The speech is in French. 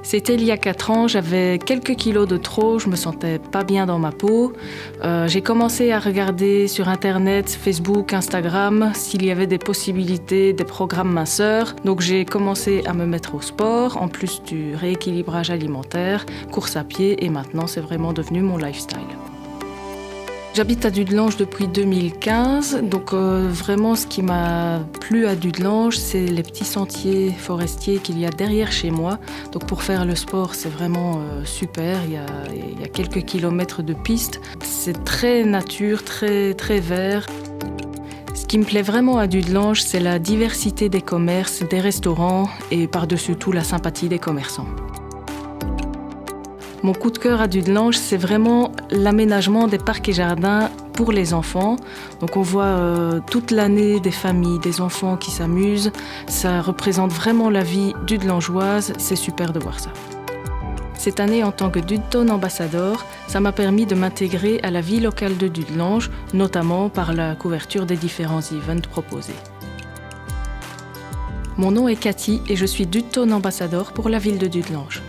C'était il y a 4 ans, j'avais quelques kilos de trop, je me sentais pas bien dans ma peau. J'ai commencé à regarder sur Internet, Facebook, Instagram, s'il y avait des possibilités, des programmes minceurs. Donc j'ai commencé à me mettre au sport, en plus du rééquilibrage alimentaire, course à pied et maintenant c'est vraiment devenu mon lifestyle. J'habite à Dudelange depuis 2015, donc vraiment ce qui m'a plu à Dudelange, c'est les petits sentiers forestiers qu'il y a derrière chez moi. Donc pour faire le sport, c'est vraiment super, il y a quelques kilomètres de piste. C'est très nature, très vert. Ce qui me plaît vraiment à Dudelange, c'est la diversité des commerces, des restaurants et par-dessus tout la sympathie des commerçants. Mon coup de cœur à Dudelange, c'est vraiment l'aménagement des parcs et jardins pour les enfants. Donc on voit toute l'année des familles, des enfants qui s'amusent. Ça représente vraiment la vie dudelangeoise, c'est super de voir ça. Cette année, en tant que Dudeton Ambassador, ça m'a permis de m'intégrer à la vie locale de Dudelange, notamment par la couverture des différents events proposés. Mon nom est Cathy et je suis Dudeton Ambassador pour la ville de Dudelange.